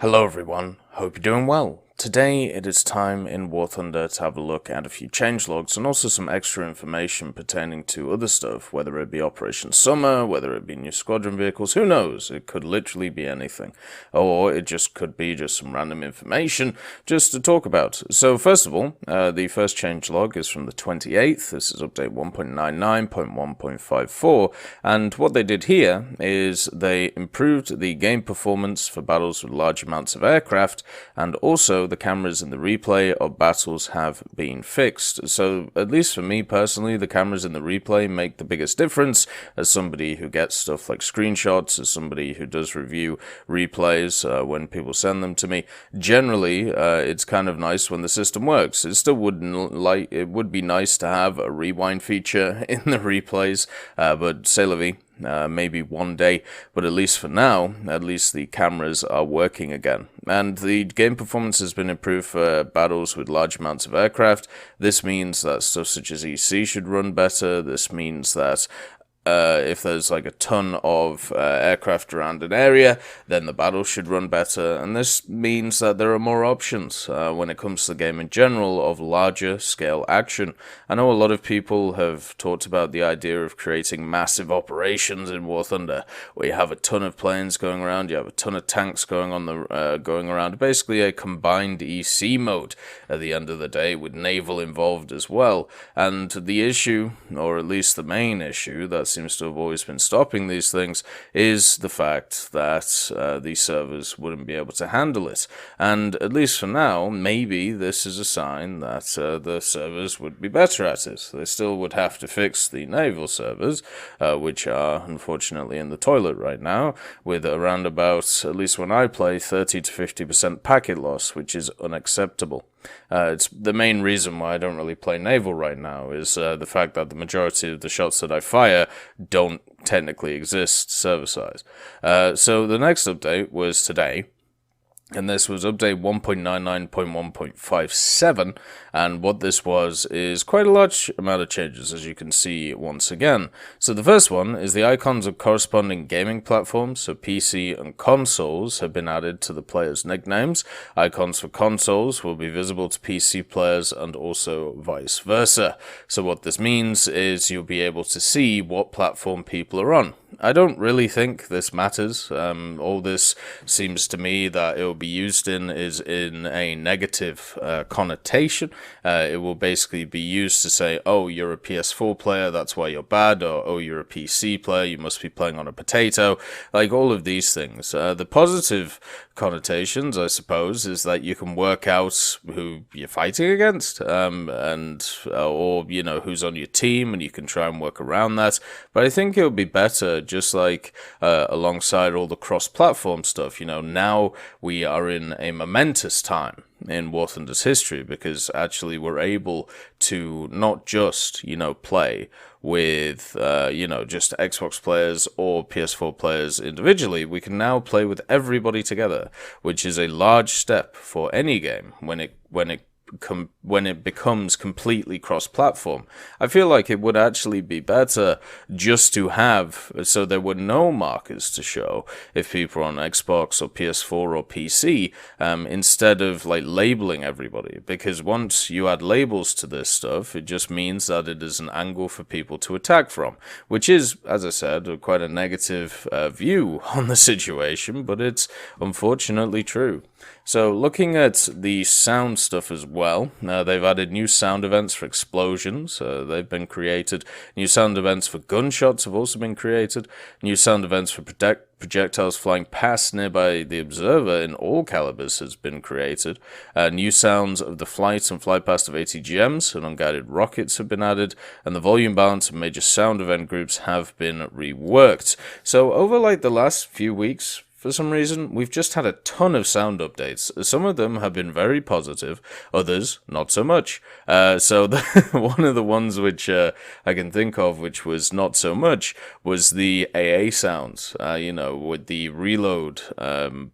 Hello everyone, hope you're doing well. Today it is time in War Thunder to have a look at a few changelogs and also some extra information pertaining to other stuff, whether it be Operation Summer, whether it be new squadron vehicles, who knows, it could literally be anything. Or it just could be just some random information just to talk about. So first of all, the first changelog is from the 28th, this is update 1.99.1.54, and what they did here is they improved the game performance for battles with large amounts of aircraft, and also the cameras in the replay of battles have been fixed. So at least for me personally, the cameras in the replay make the biggest difference. As somebody who gets stuff like screenshots, as somebody who does review replays when people send them to me, generally it's kind of nice when the system works. It still it would be nice to have a rewind feature in the replays, but c'est la vie. Maybe one day, but at least for now, at least the cameras are working again. And the game performance has been improved for battles with large amounts of aircraft. This means that stuff such as EC should run better. This means that if there's like a ton of aircraft around an area, then the battle should run better, and this means that there are more options when it comes to the game in general of larger scale action. I know a lot of people have talked about the idea of creating massive operations in War Thunder, where you have a ton of planes going around, you have a ton of tanks going around, basically a combined EC mode at the end of the day, with naval involved as well. And the issue, or at least the main issue, that seems to have always been stopping these things, is the fact that the servers wouldn't be able to handle it. And at least for now, maybe this is a sign that the servers would be better at it. They still would have to fix the naval servers, which are unfortunately in the toilet right now, with around about, at least when I play, 30 to 50% packet loss, which is unacceptable. It's the main reason why I don't really play naval right now, is the fact that the majority of the shots that I fire don't technically exist server-side. So the next update was today, and this was update 1.99.1.57, and what this was is quite a large amount of changes, as you can see once again. So the first one is the icons of corresponding gaming platforms, so PC and consoles, have been added to the players' nicknames. Icons for consoles will be visible to PC players and also vice versa. So what this means is you'll be able to see what platform people are on. I don't really think this matters. All this seems to me that it will be used in is in a negative connotation. It will basically be used to say, oh, you're a PS4 player, that's why you're bad, or oh, you're a PC player, you must be playing on a potato, like all of these things. The positive connotations, I suppose, is that you can work out who you're fighting against, or you know, who's on your team, and you can try and work around that. But I think it would be better, just like alongside all the cross-platform stuff, you know, now we are in a momentous time in War Thunder's history, because actually we're able to not just, you know, play with, just Xbox players or PS4 players individually. We can now play with everybody together, which is a large step for any game when it becomes completely cross-platform. I feel like it would actually be better just to have, so there were no markers to show if people are on Xbox or PS4 or PC, instead of like labeling everybody, because once you add labels to this stuff, it just means that it is an angle for people to attack from, which is, as I said, quite a negative view on the situation, but it's unfortunately true. So looking at the sound stuff as well, they've added new sound events for explosions, they've been created. New sound events for gunshots have also been created. New sound events for projectiles flying past nearby the observer in all calibers has been created. New sounds of the flight and fly past of ATGMs and unguided rockets have been added, and the volume balance of major sound event groups have been reworked. So over like the last few weeks, for some reason, we've just had a ton of sound updates. Some of them have been very positive, others not so much. One of the ones which I can think of which was not so much was the AA sounds, with the reload, I'm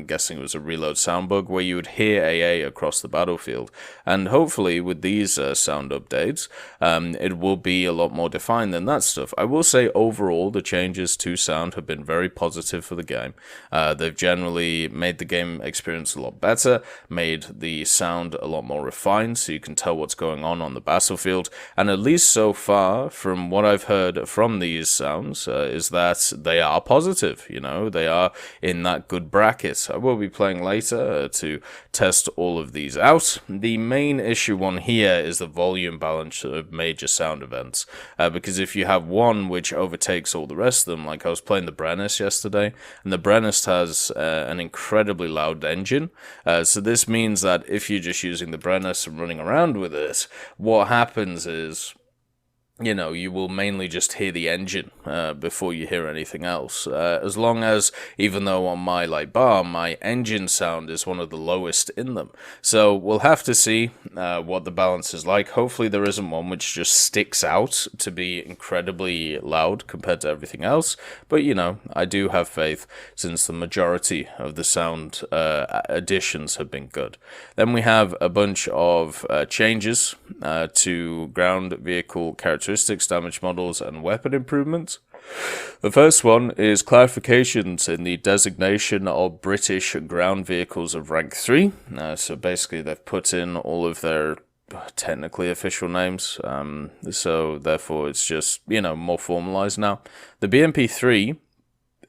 guessing it was a reload sound bug where you would hear AA across the battlefield. And hopefully with these sound updates, it will be a lot more defined than that stuff. I will say overall the changes to sound have been very positive for the game. game. They've generally made the game experience a lot better, made the sound a lot more refined, so you can tell what's going on the battlefield, and at least so far, from what I've heard from these sounds, is that they are positive, they are in that good bracket. I will be playing later to test all of these out. The main issue on here is the volume balance of major sound events, because if you have one which overtakes all the rest of them, like I was playing the Brennus yesterday, and the Brennus has an incredibly loud engine, so this means that if you're just using the Brennus and running around with it, what happens is, you will mainly just hear the engine before you hear anything else. As long as, even though on my light bar, my engine sound is one of the lowest in them. So we'll have to see what the balance is like. Hopefully there isn't one which just sticks out to be incredibly loud compared to everything else. But, I do have faith, since the majority of the sound additions have been good. Then we have a bunch of changes to ground vehicle characteristics, damage models, and weapon improvements. The first one is clarifications in the designation of British ground vehicles of rank 3. So basically they've put in all of their technically official names, so therefore it's just, more formalized now. The BMP-3,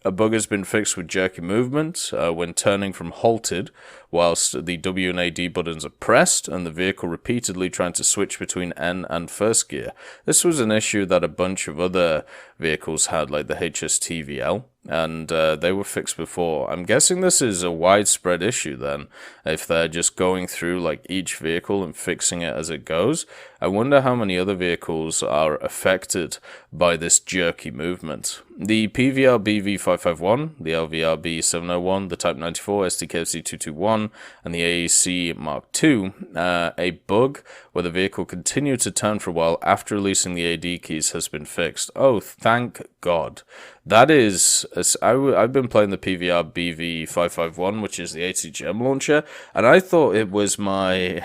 a bug has been fixed with jerky movement when turning from halted, whilst the W and AD buttons are pressed, and the vehicle repeatedly trying to switch between N and first gear. This was an issue that a bunch of other vehicles had, like the HSTVL, and they were fixed before. I'm guessing this is a widespread issue then, if they're just going through like each vehicle and fixing it as it goes. I wonder how many other vehicles are affected by this jerky movement. The PVR BV551, the LVR B701, the Type 94, STKFC 221, and the AEC Mark II, a bug where the vehicle continued to turn for a while after releasing the AD keys has been fixed. Oh, thank God. That is, I've been playing the PVR BV551, which is the ATGM launcher, and I thought it was my,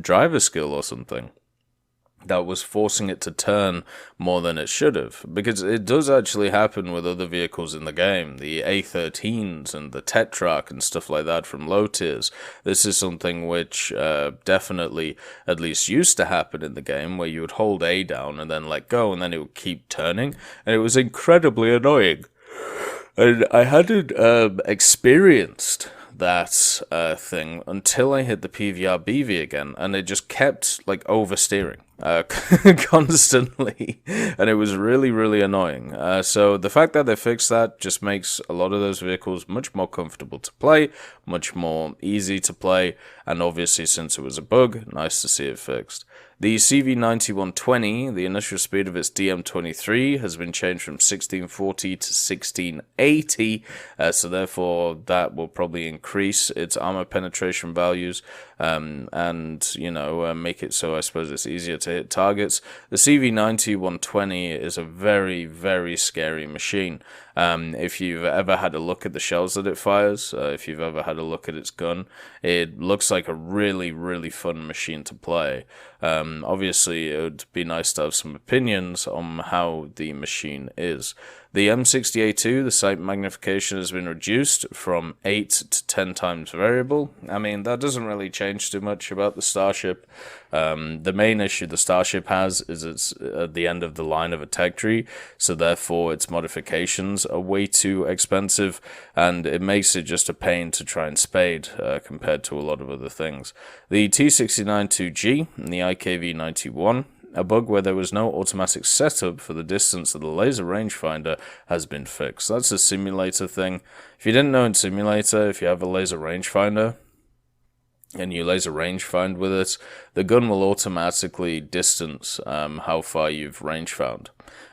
driver skill or something that was forcing it to turn more than it should have, because it does actually happen with other vehicles in the game, the A13s and the Tetrarch and stuff like that from low tiers. This is something which definitely at least used to happen in the game, where you would hold A down and then let go, and then it would keep turning, and it was incredibly annoying. And I hadn't experienced that thing until I hit the PVR BV again, and it just kept like oversteering constantly, and it was really, really annoying. So the fact that they fixed that just makes a lot of those vehicles much more comfortable to play, much more easy to play, and obviously since it was a bug, nice to see it fixed. The CV9120, the initial speed of its DM23 has been changed from 1640 to 1680, so therefore that will probably increase its armor penetration values, and, make it so I suppose it's easier to hit targets. The CV9120 is a very, very scary machine. If you've ever had a look at the shells that it fires, if you've ever had a look at its gun, it looks like a really, really fun machine to play. Obviously, it would be nice to have some opinions on how the machine is. The M60A2, the sight magnification has been reduced from 8 to 10 times variable. I mean, that doesn't really change too much about the Starship. The main issue the Starship has is it's at the end of the line of a tech tree, so therefore its modifications are way too expensive, and it makes it just a pain to try and spade compared to a lot of other things. The T69-2G and the IKV-91, a bug where there was no automatic setup for the distance of the laser rangefinder, has been fixed. That's a simulator thing. If you didn't know in simulator, if you have a laser rangefinder and you laser rangefind with it, the gun will automatically distance how far you've rangefound.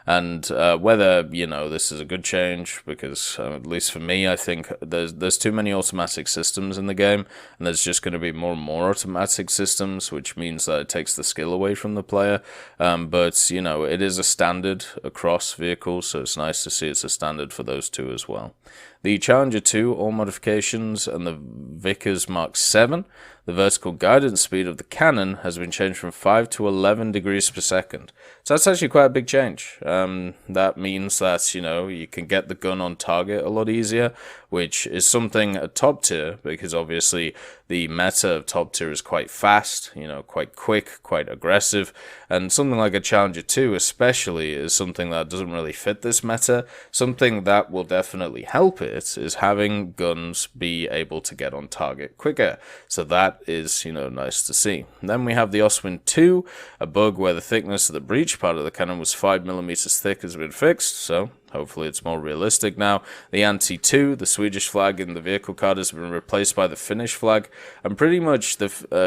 And whether, this is a good change, because at least for me, I think there's too many automatic systems in the game, and there's just going to be more and more automatic systems, which means that it takes the skill away from the player. But, it is a standard across vehicles, so it's nice to see it's a standard for those two as well. The Challenger 2, all modifications, and the Vickers Mark 7. the vertical guidance speed of the cannon has been changed from 5 to 11 degrees per second. So that's actually quite a big change. That means that, you can get the gun on target a lot easier, which is something at top tier, because obviously the meta of top tier is quite fast, quite quick, quite aggressive, and something like a Challenger 2 especially is something that doesn't really fit this meta. Something that will definitely help it is having guns be able to get on target quicker. So that is, nice to see. And then we have the Oswin 2, a bug where the thickness of the breech part of the cannon was 5mm thick has been fixed, so hopefully it's more realistic now. The Anti-2, the Swedish flag in the vehicle card, has been replaced by the Finnish flag. I'm pretty much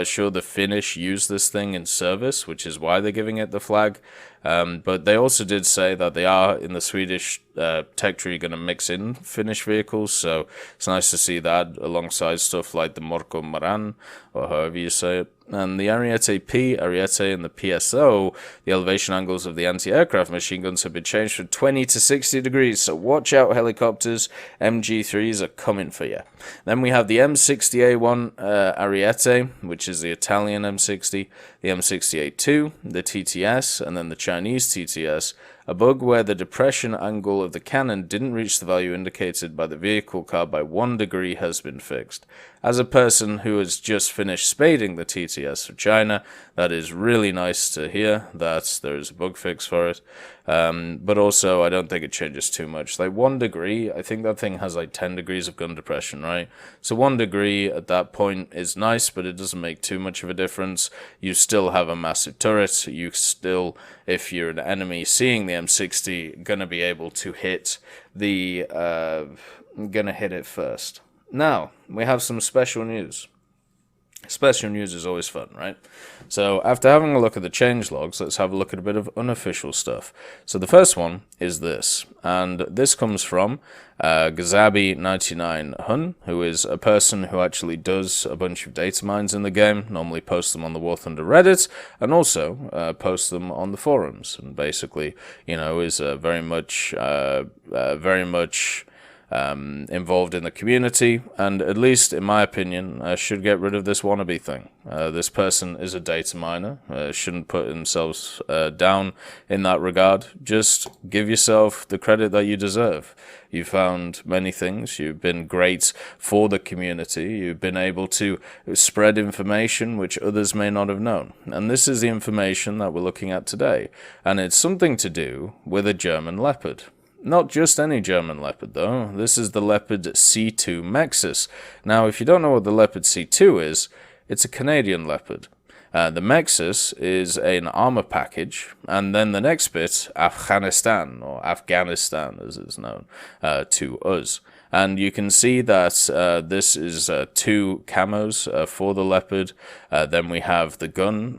sure the Finnish use this thing in service, which is why they're giving it the flag. But they also did say that they are, in the Swedish tech tree, going to mix in Finnish vehicles, so it's nice to see that alongside stuff like the Morko Maran, or however you say it. And the Ariete P, Ariete, and the PSO, the elevation angles of the anti-aircraft machine guns have been changed from 20 to 60 degrees, so watch out, helicopters. MG3s are coming for you. Then we have the M60A1 Ariete, which is the Italian M60, the M60A2, the TTS, and then the Chinese TTS, a bug where the depression angle of the cannon didn't reach the value indicated by the vehicle card by 1 degree has been fixed. As a person who has just finished spading the TTS for China, that is really nice to hear that there is a bug fix for it. But also, I don't think it changes too much. Like 1 degree, I think that thing has like 10 degrees of gun depression, right? So 1 degree at that point is nice, but it doesn't make too much of a difference. You still have a massive turret. You still, if you're an enemy seeing the M60, gonna be able to hit the, gonna hit it first. Now, we have some special news. Special news is always fun, right? So after having a look at the change logs, let's have a look at a bit of unofficial stuff. So the first one is this, and this comes from Gazabi99 Hun, who is a person who actually does a bunch of data mines in the game, normally posts them on the War Thunder Reddit, and also posts them on the forums, and basically, is very much involved in the community, and at least in my opinion should get rid of this wannabe thing. This person is a data miner, shouldn't put themselves down in that regard. Just give yourself the credit that you deserve. You found many things, you've been great for the community, you've been able to spread information which others may not have known. And this is the information that we're looking at today, and it's something to do with a German Leopard. Not just any German Leopard, though. This is the Leopard C2 MEXAS. Now, if you don't know what the Leopard C2 is, it's a Canadian Leopard. The MEXAS is an armor package, and then the next bit, Afghanistan, or Afghanistan as it's known to us. And you can see that this is 2 camos for the Leopard. Then we have the gun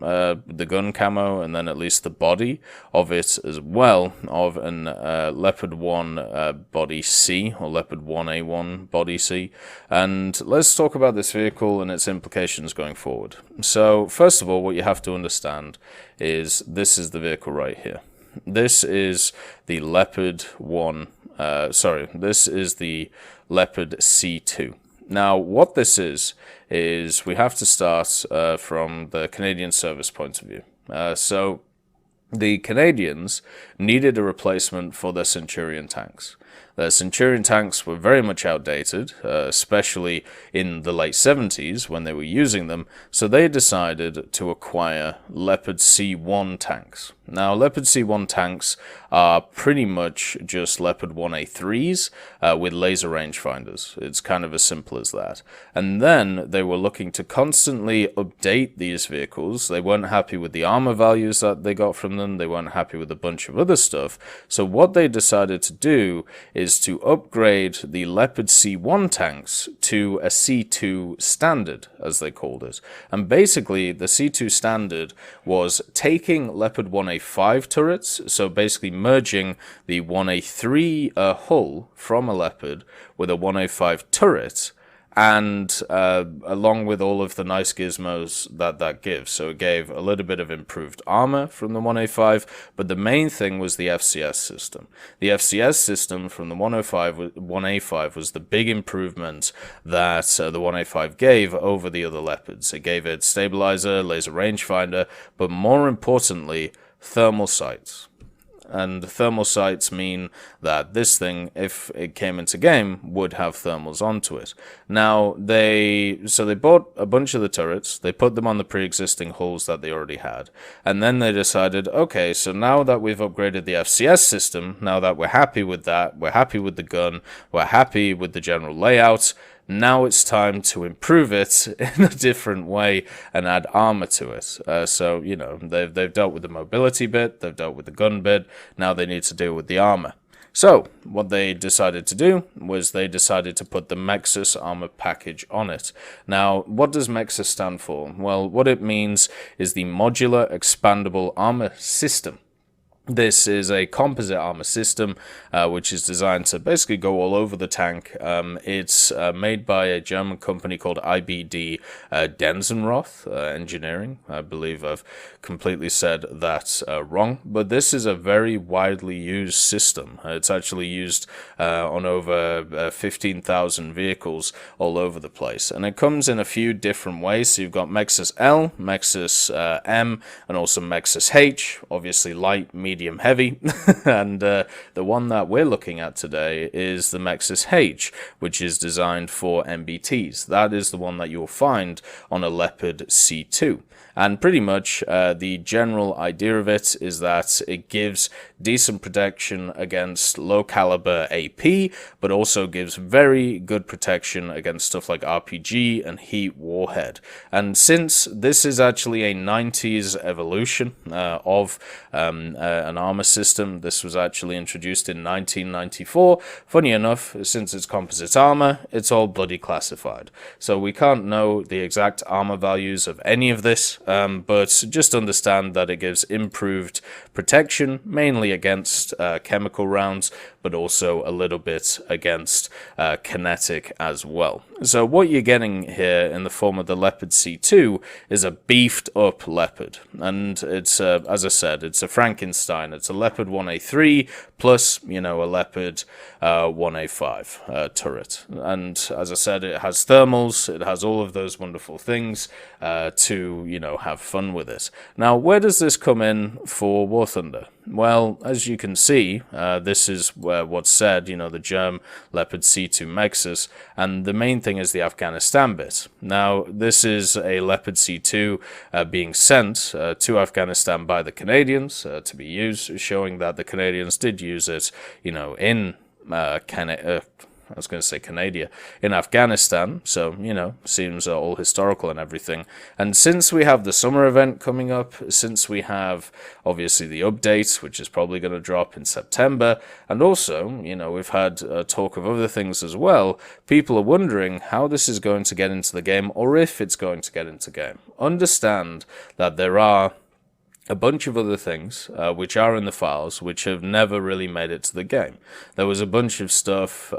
camo, and then at least the body of it as well, of an Leopard 1 body C, or Leopard 1A1 body C. And let's talk about this vehicle and its implications going forward. So first of all, what you have to understand is this is the vehicle right here. This is the Leopard 1. This is the Leopard C2. Now, what this is we have to start from the Canadian service point of view. So the Canadians needed a replacement for their Centurion tanks. The Centurion tanks were very much outdated, especially in the late 70s when they were using them, so they decided to acquire Leopard C1 tanks. Now, Leopard C1 tanks are pretty much just Leopard 1A3s with laser rangefinders. It's kind of as simple as that. And then they were looking to constantly update these vehicles. They weren't happy with the armor values that they got from them. They weren't happy with a bunch of other stuff. So what they decided to do is to upgrade the Leopard C1 tanks to a C2 standard, as they called it. And basically, the C2 standard was taking Leopard 1A5 turrets, so basically merging the 1A3 hull from a Leopard with a 1A5 turret, and along with all of the nice gizmos that gives. So it gave a little bit of improved armor from the 1A5, but the main thing was the FCS system. The FCS system from the 1A5 was the big improvement that the 1A5 gave over the other Leopards. It gave it stabilizer, laser rangefinder, but more importantly, thermal sights. And thermal sights mean that this thing, if it came into game, would have thermals onto it. Now, they bought a bunch of the turrets, they put them on the pre-existing hulls that they already had, and then they decided, okay, so now that we've upgraded the FCS system, now that we're happy with that, we're happy with the gun, we're happy with the general layout, now it's time to improve it in a different way and add armor to it. So, you know, they've dealt with the mobility bit, they've dealt with the gun bit, now they need to deal with the armor. So, what they decided to do was they decided to put the MEXAS armor package on it. Now, what does MEXAS stand for? Well, what it means is the Modular Expandable Armor System. This is a composite armor system, which is designed to basically go all over the tank. It's made by a German company called IBD Densenroth Engineering. I believe I've completely said that wrong, but this is a very widely used system. It's actually used on over 15,000 vehicles all over the place, and it comes in a few different ways. So you've got MEXAS L, MEXAS M, and also MEXAS H, obviously light, medium, heavy, and the one that we're looking at today is the MEXAS H, which is designed for MBTs. That is the one that you'll find on a Leopard C2. And pretty much the general idea of it is that it gives decent protection against low caliber AP, but also gives very good protection against stuff like RPG and heat warhead. And since this is actually a 90s evolution of an armor system, this was actually introduced in 1994. Funny enough, since it's composite armor, it's all bloody classified. So we can't know the exact armor values of any of this, but just understand that it gives improved protection, mainly against chemical rounds, but also a little bit against kinetic as well. So what you're getting here in the form of the Leopard C2 is a beefed up Leopard, and it's as I said, it's a Frankenstein. It's a Leopard 1A3 plus, you know, a Leopard 1A5 turret, and as I said, it has thermals, it has all of those wonderful things to, you know, have fun with it. Now, where does this come in for War Thunder? Well, as you can see, this is what's said, you know, the Germ Leopard C2 MEXAS, and the main thing is the Afghanistan bit. Now, this is a Leopard C2 being sent to Afghanistan by the Canadians to be used, showing that the Canadians did use it, you know, in I was going to say Canada, in Afghanistan, so, you know, seems all historical and everything. And since we have the summer event coming up, since we have, obviously, the update, which is probably going to drop in September, and also, you know, we've had talk of other things as well, people are wondering how this is going to get into the game, or if it's going to get into game. Understand that there are a bunch of other things which are in the files which have never really made it to the game. There was a bunch of stuff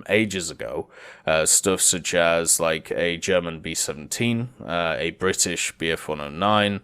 ages ago, stuff such as like a German B-17, a British BF-109,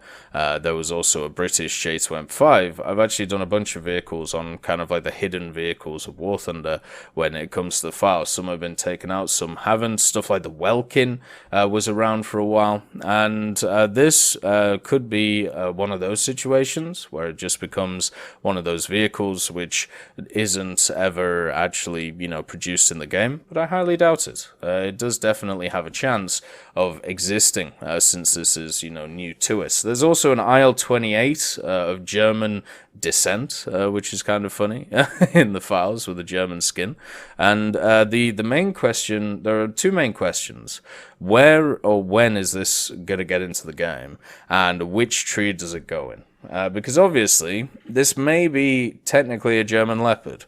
there was also a British J-25. I've actually done a bunch of vehicles on kind of like the hidden vehicles of War Thunder when it comes to the files. Some have been taken out, some haven't. Stuff like the Welkin was around for a while, and this could be one of those situations where it just becomes one of those vehicles which isn't ever actually, you know, produced in the game, but I highly doubt it. It does definitely have a chance of existing since this is, you know, new to us. There's also an IL-28 of German descent, which is kind of funny in the files with a German skin. And the main question, there are two main questions. Where or when is this going to get into the game, and which tree does it go in? Because obviously, this may be technically a German Leopard,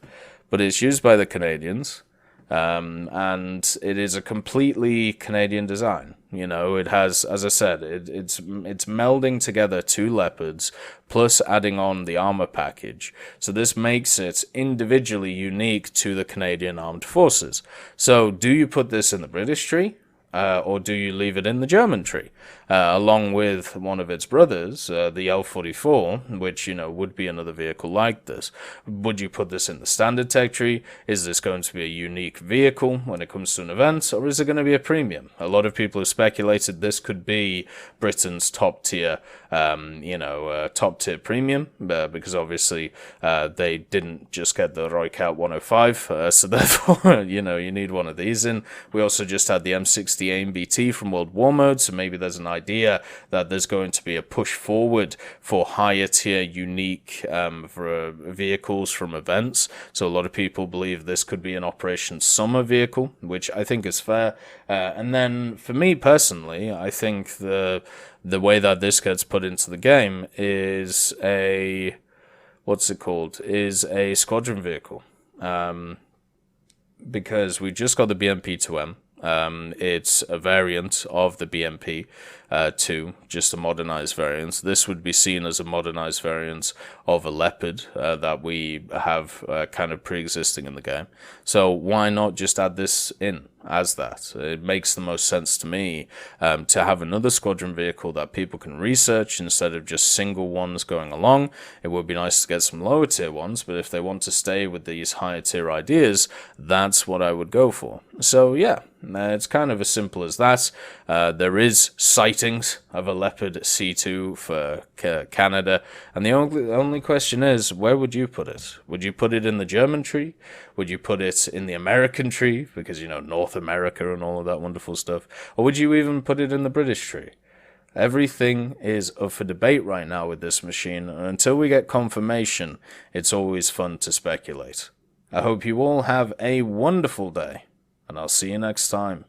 but it's used by the Canadians, and it is a completely Canadian design. You know, it has, as I said, it's melding together two Leopards plus adding on the armor package. So this makes it individually unique to the Canadian Armed Forces. So do you put this in the British tree? Or do you leave it in the German tree, along with one of its brothers, the L-44, which, you know, would be another vehicle like this? Would you put this in the standard tech tree? Is this going to be a unique vehicle when it comes to an event, or is it going to be a premium? A lot of people have speculated this could be Britain's top tier, top tier premium, because obviously they didn't just get the Roycat 105, so therefore, you know, you need one of these in. We also just had the M60 AMBT from World War Mode, so maybe there's an idea that there's going to be a push forward for higher tier unique for vehicles from events. So a lot of people believe this could be an Operation Summer vehicle, which I think is fair. And then for me personally, I think the way that this gets put into the game is a squadron vehicle, because we just got the BMP-2M. It's a variant of the BMP-2, just a modernized variant. This would be seen as a modernized variant of a Leopard that we have kind of pre-existing in the game. So why not just add this in as that? It makes the most sense to me to have another squadron vehicle that people can research instead of just single ones going along. It would be nice to get some lower tier ones, but if they want to stay with these higher tier ideas, that's what I would go for. So yeah, it's kind of as simple as that. There is sightings of a Leopard C2 for Canada, and the only question is, where would you put it? Would you put it in the German tree? Would you put it in the American tree, because, you know, North America and all of that wonderful stuff? Or would you even put it in the British tree? Everything is up for debate right now with this machine, and until we get confirmation, it's always fun to speculate. I hope you all have a wonderful day, and I'll see you next time.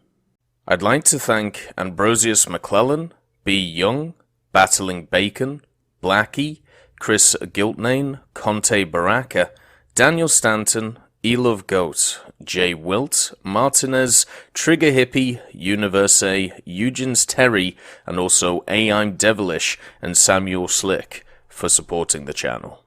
I'd like to thank Ambrosius McClellan, B. Young, Battling Bacon, Blackie, Chris Giltnane, Conte Baraka, Daniel Stanton, Elove Goat, Jay Wilt, Martinez, Trigger Hippie, Universe, Eugens Terry, and also I'm Devilish and Samuel Slick for supporting the channel.